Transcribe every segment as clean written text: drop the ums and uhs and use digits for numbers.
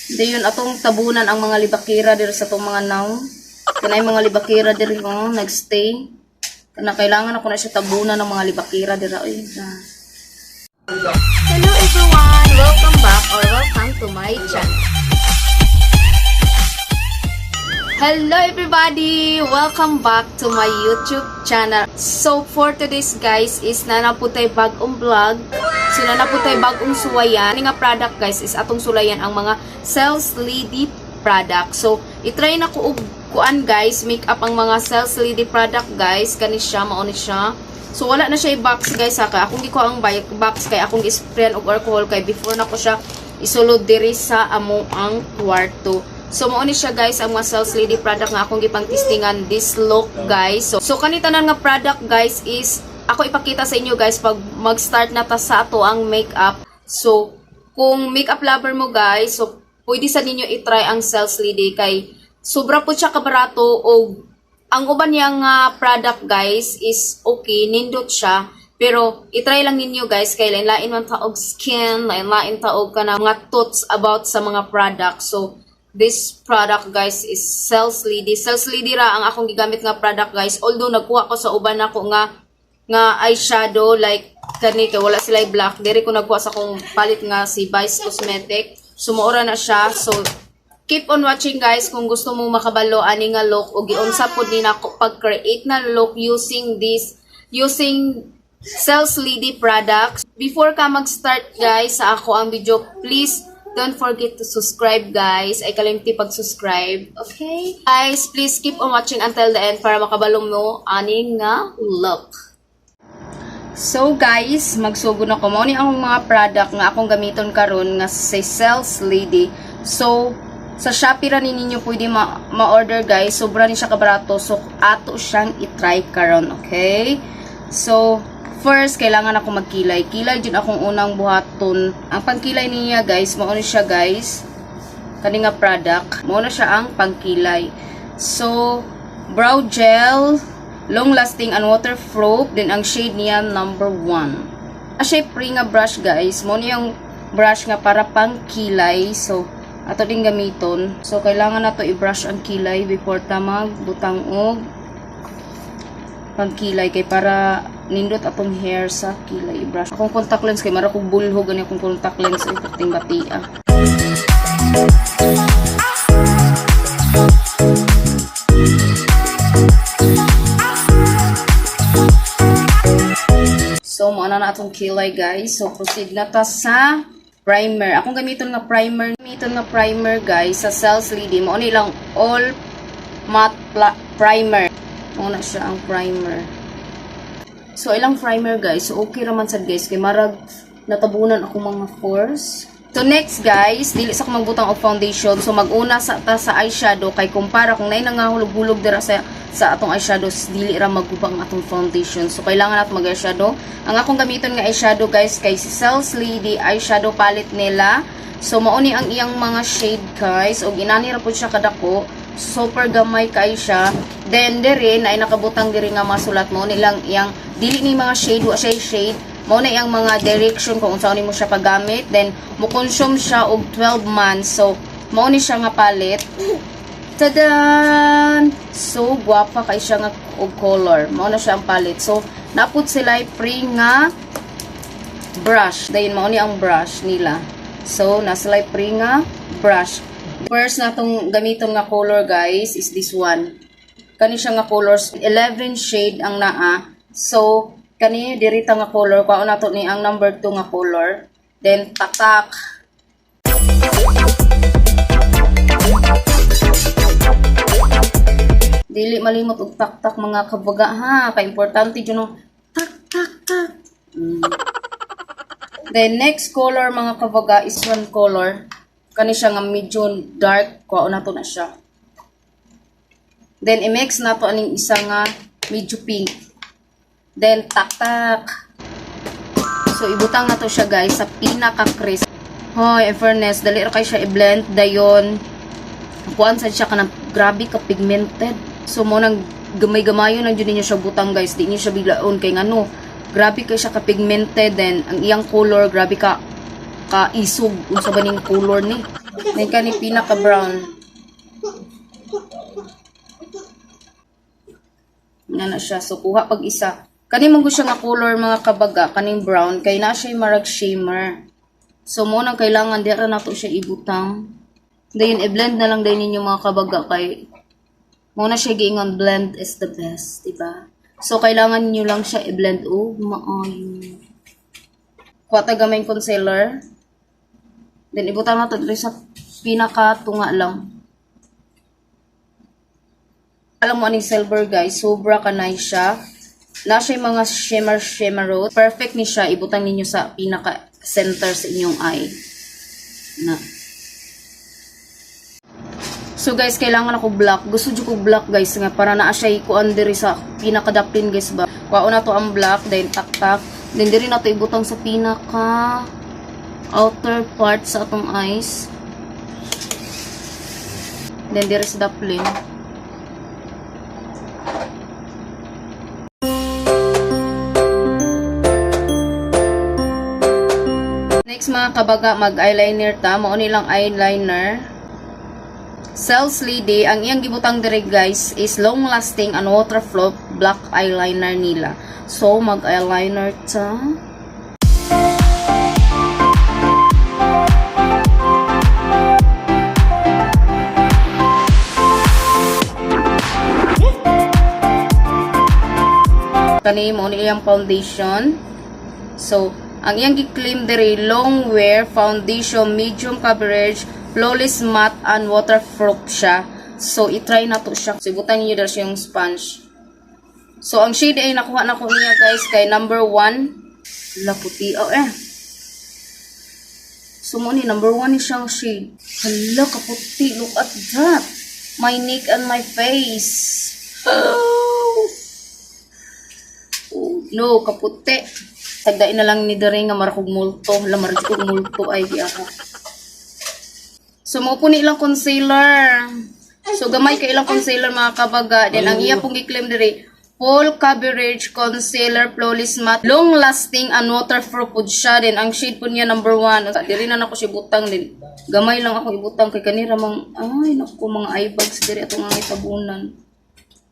Dayon atong tabunan ang mga libakira diri sa atong mga naw. Kanay mga libakira diri nagstay. Kana kailangan ako na siya tabunan ng mga libakira diri oy. Hello everyone, welcome back or welcome to my channel. Hello everybody! Welcome back to my YouTube channel. So for today's guys is nanaputay bagong vlog. So nanaputay bagong suwayan. Ang nga product guys is atong sulayan ang mga Cells Lady product. So itry na ko og kuan guys, make up ang mga Cells Lady product guys. Kani siya, mao ni siya. So wala na siya i-box guys ha. Kaya akong giko ang box kay akong isprayan og alcohol kay before na ko siya isulod diri sa amo ang kwarto. So mo ni siya guys ang mga Cells Lady product nga akong gipang testingan this look guys. So kanitanan nga product guys is ako ipakita sa inyo guys pag mag-start na ta sa ato ang makeup. So kung makeup lover mo guys, so pwede sa ninyo i-try ang Cells Lady kay sobra po siya kabarato o ang uban niyang product guys is okay, nindot siya. Pero i-try lang ninyo guys kay lain-lain man ta og skin, lain-lain ta og kana mga thoughts about sa mga product. So this product guys is Cells Lady. Cells Lady ra ang akong gigamit nga product guys. Although nagkuha ko sa uban ako nga eyeshadow like kani kay wala sila black. Diri ko nagkuha sa akong palit nga si Vice Cosmetic. Sumuora na siya. So keep on watching guys kung gusto mo makabalo ani nga look o giunsa pod ni nako pag-create na look using Cells Lady products. Before ka mag-start guys sa ako ang video, please don't forget to subscribe guys. Ay kalimti pag-subscribe. Okay? Guys, please keep on watching until the end para makabalong mo ani nga look. So guys, magsugod na ko mo ni ang mga product nga akong gamiton karon nga sa Cells Lady. So sa Shopee ra ninyo pwede ma-order guys. Sobra ni siya kabarato. So ato siyang i-try karon, okay? So first, kailangan ako magkilay. Kilay dyan akong unang buhaton. Ang pangkilay niya, guys, mauna siya, guys. Kani nga product. Mauna siya ang pangkilay. So, brow gel, long-lasting and waterproof. Then, ang shade niya, number 1. Shape free nga brush, guys. Mauna yung brush nga para pangkilay. So, ato din gamiton. So, kailangan na to i-brush ang kilay before ta magbutang og pangkilay kay para nindot atong hair sa kilay brush. Akong contact lens kay mara kog bulhog ani akong contact lens ay puting batia. So mo na atong kilay guys. So proceed na ta sa primer. Akong gamiton nga primer guys sa Cells Lady. Mo ni lang all matte primer. Mo na siya ang primer. So, ilang primer guys. So, okay raman sad guys. Kay marag natabunan ako mga pores. So, next guys, dili sa akong magbutang og foundation. So, mag-una sa eyeshadow. Kay kumpara kung naay nangahulog-hulog dira sa atong eyeshadow, dili ra magubang atong foundation. So, kailangan natin mag-eyeshadow. Ang akong gamiton nga eyeshadow guys, kay si Cells Lady eyeshadow palette nila. So, mauni ang iyang mga shade guys. O, inani ra po siya kadako. Super gamay kay siya. Then dire na ay nakabutang diri nga masulat mo nilang iyang dili ni mga shade wa siya shade mo na iyang mga direction kung unsa mo siya paggamit. Then mo consume siya og 12 months. So mao ni siya nga palit. Tadan! So gwapa kay siya nga og color. Mao na siya ang palit. So napud sila free nga brush. Dayon mao ni ang brush nila. So nasa free nga brush. First natong gamiton nga color guys is this one. Kani siya nga colors 11 shade ang naa. So kani dirita nga color kao nato ni ang number 2 nga color. Then tatak. Dili malimot og tak-tak mga kabaga ha. Kay importante jud no tak. Then next color mga kabaga is one color. Kani siya nga medyo dark, kuha na to na siya. Then i-mix na to aning isa nga medyo pink. Then tak. So ibutang na to siya guys sa pinaka-crisp. Hoy, in fairness, dali ra kay siya i-blend dayon. Kuan sad siya kanang grabe ka pigmented. So mo nang gamay-gamayon na jud niya siya butang guys, di niya siya biglaon kay ngano. Grabe kay siya ka pigmented, then ang iyang color grabe ka isog unsa ba ning color ni. May kani pinaka brown. Na siya. So kuha pag isa. Kani mo siya nga color mga kabaga, kaning brown kay na siya marag shimmer. So mo nang kailangan dira na to siya ibutang. Dayon i-blend na lang din ninyo mga kabaga kay mo na siya giingon blend is the best, diba? So kailangan niyo lang siya i-blend maayo. Kuha ta gamay concealer. Then ibutang na to dito sa pinaka tunga lang. Alam mo aning silver guys, sobra kanay siya. Na siya mga shimmer rose. Perfect ni siya. Ibutang ninyo sa pinaka center sa inyong eye. Na. So guys, kailangan ako black. Gusto ko black guys nga para naa siya ikuan diri sa pinaka daplin guys ba. Kuha na to ang black, then tak. Then diri na to ibutang sa pinaka outer part sa atong eyes. Then diri sa daplin. Next mga kabaga, mag-eyeliner ta. Mao nilang eyeliner. Cells Lady, ang iyang gibutang dire guys is long lasting and waterproof black eyeliner nila. So mag-eyeliner ta. Kani mo ni iyang foundation. So ang iyang gi-claim diri long wear foundation, medium coverage, flawless matte and waterproof siya. So i-try na to siya. So ibutan niyo diri yung sponge. So ang shade ay nakuha na ko niya guys kay number 1. Laputi So mo ni number 1 ni siyang shade. Hala kaputi, look at that. My neck and my face. Oh no, kaputi. Tagdain na lang ni dere nga marakog multo. Lamar kog multo ay di ako. So mo po ni ilang concealer. So gamay ka ilang concealer mga kabaga. Then ang iya pong gi-claim dere full coverage concealer, flawless matte, long lasting and waterproof pud siya. Then ang shade po niya number 1. Diri na nako si butang din. Gamay lang ako ibutang kay kanira mang ay nako mga eye bags diri atong mga tabunan.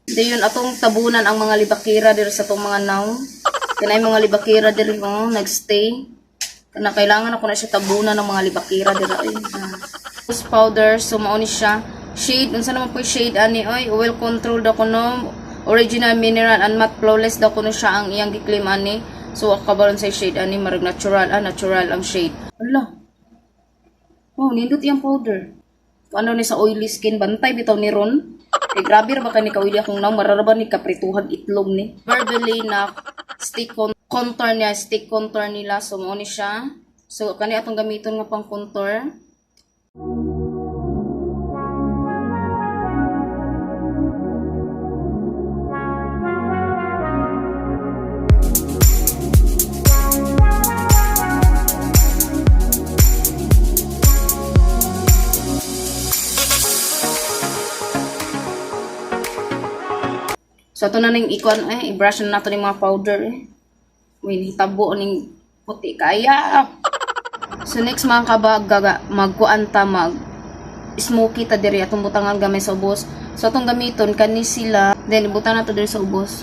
Dayon atong tabunan ang mga libakira diri sa atong mga naw. Kanay mga libakira diri nagstay. Kana kailangan ako na siya tabunan ng mga libakira diri ay. Rose powder, so mao ni siya. Shade, unsa naman po shade ani oy, oil control daw kuno, original mineral and matte flawless daw kuno siya ang iyang gi-claim ani. So akabaron sa shade ani marag natural, natural ang shade. Hala. Oh, nindot iyang powder. Ano ni sa oily skin bantay bitaw ni ron. Eh grabe ra ba kani ka oily akong naw mararaba ni kaprituhag itlog ni. Verbally na stick contour niya, stick contour nila. So, mo ni siya. So, kani atong gamiton nga pang contour. So, ito na ning ikon i-brush na nato ning mga powder Uy, tabo ning puti kaya. So, next mga kabaga, magkuan ta smoky ta diri atong butangan gamay sa ubos. So, atong gamiton, kani sila. Then, ibutan na to diri sa ubos.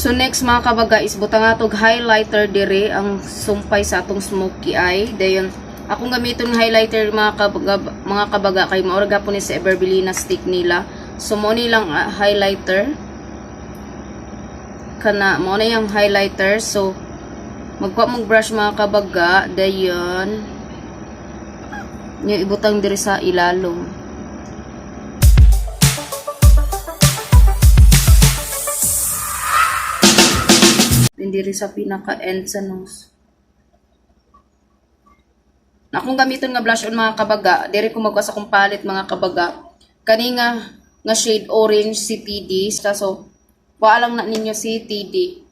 So next mga kabaga is butang atog highlighter dire ang sumpay sa atong smoky eye. Dayon akong gamiton highlighter mga kabaga kay mao ra gapon ni sa Everbelina stick nila. So mo ni lang highlighter. Kana mo na yung highlighter. So magkuha mong brush mga kabaga, dayon niyo ibutang dire sa ilalom. Diri sa pinaka-end sa nose. Akong gamiton nga blush on mga kabaga, diri ko magkuha sa akong palette mga kabaga. Kani nga shade orange CTD. So, wala lang na ninyo CTD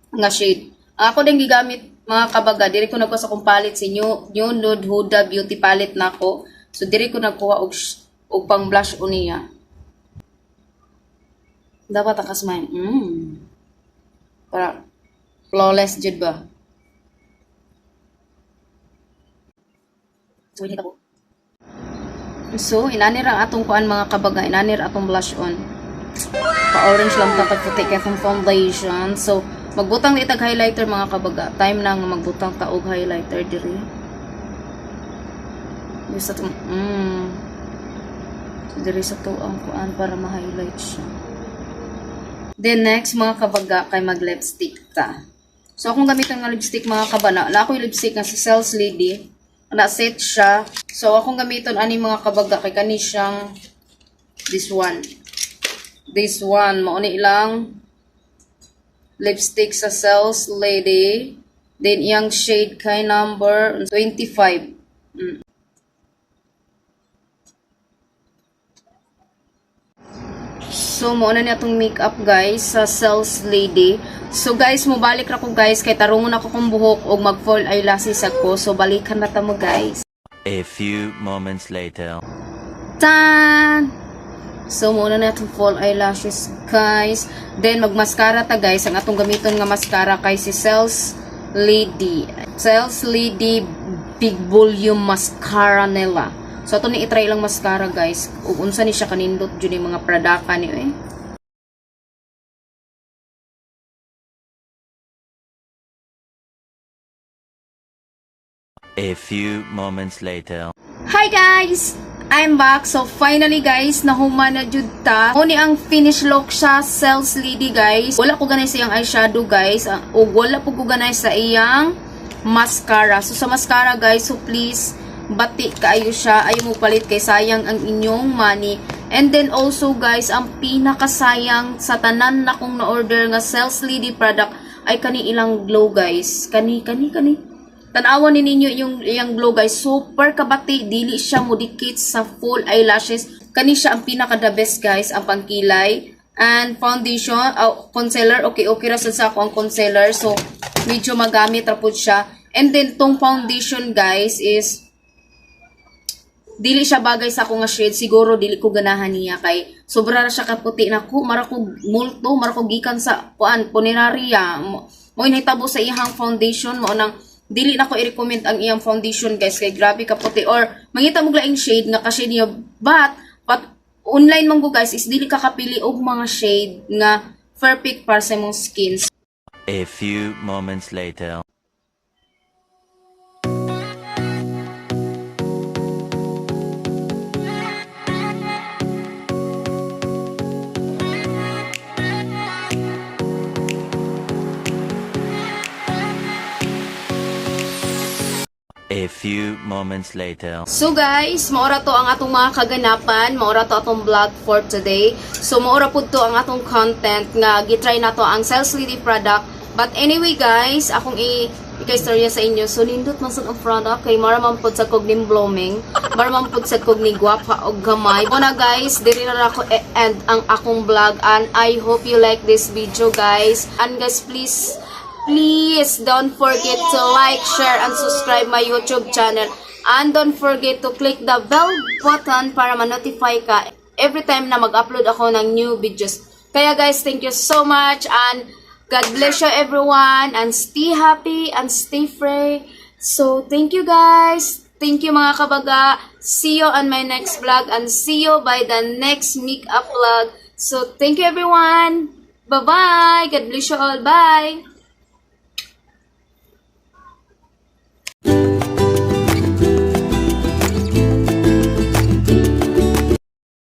nga shade. Ako din gigamit mga kabaga, diri ko nagkuha sa kong palit si New Nude Huda Beauty Palette na ko. So, diri ko nagkuha og pang blush uniya. Dapat akas man. Para flawless jud ba? So, hindi ako. So, inanir ang atong kuan mga kabaga. Inanir atong blush on. Pa-orange lang tatagputi kay itong foundation. So, magbutang itag highlighter mga kabaga. Time na nga magbutang taog highlighter diri. Diri sa to, diri sa to ang kuan para ma-highlight siya. Then next mga kabaga kay mag-lipstick ta. So akong gamiton nga lipstick mga kabana. Na ako yung lipstick nga sa Cells Lady. Na set siya. So akong gamiton ani mga kabaga kay kani siyang this one. This one mao ni ilang lipstick sa Cells Lady. Then iyang shade kay number 25. So, muna niya itong makeup guys sa Cells Lady. So guys, mubalik ra ko guys kay tarungon ako kong buhok og mag-fall eyelashes ako. So balikan na ta mo guys. A few moments later. Tan! So muna na itong fall eyelashes guys. Then mag-mascara ta guys. Ang atong gamiton nga mascara kay si Cells Lady. Cells Lady Big Volume Mascara nila. So, ito ni itry lang mascara, guys. Ug unsa ni siya kanindot dyan yung mga pradaka niyo, eh. A few moments later. Hi, guys! I'm back. So, finally, guys, nahuman na jud ta. Muni ang finish look siya, Cells Lady, guys. Wala ko ganay sa iyang eyeshadow, guys. O wala po ko ganay sa iyang mascara. So, sa mascara, guys, so please, bati kaayo siya, ayaw mo palit kay sayang ang inyong money. And then also guys, ang pinakasayang sa tanan na kong na-order nga Cells Lady product ay kani ilang glow guys. Kani. Tanawan ni ninyo yung glow guys. Super kabati, dili siya mudikit sa full eyelashes. Kani siya ang pinaka the best guys, ang pangkilay. And foundation, concealer, okay ra sa ako ang concealer. So medyo magamit ra pud siya. And then tong foundation guys is dili siya bagay sa ako nga shade, siguro dili ko ganahan niya kay sobra ra siya kaputi na ko, mara ko multo, mara ko gikan sa kuan puneraria. Mo inhitabo sa iyang foundation mo nang dili na ko i-recommend ang iyang foundation guys kay grabe kaputi or mangita mo laing shade nga ka-shade niya but online man go guys is dili ka kapili og mga shade nga perfect para sa imong skin. A few moments later. A few moments later. So guys, maura to ang atong mga kaganapan, maura to atong vlog for today. So maura pud to ang atong content nga gitry na to ang Cells Lady product. But anyway guys, akong i-istorya sa inyo. So nindot man sad ang product kay maraman pud sa kog ning blooming, maraman pud sa kog ni gwapa og gamay. Una guys, diri na ako end ang akong vlog and I hope you like this video guys. And guys, please don't forget to like, share, and subscribe my YouTube channel. And don't forget to click the bell button para ma-notify ka every time na mag-upload ako ng new videos. Kaya guys, thank you so much and God bless you everyone and stay happy and stay free. So, thank you guys. Thank you mga kabaga. See you on my next vlog and see you by the next makeup vlog. So, thank you everyone. Bye-bye. God bless you all. Bye.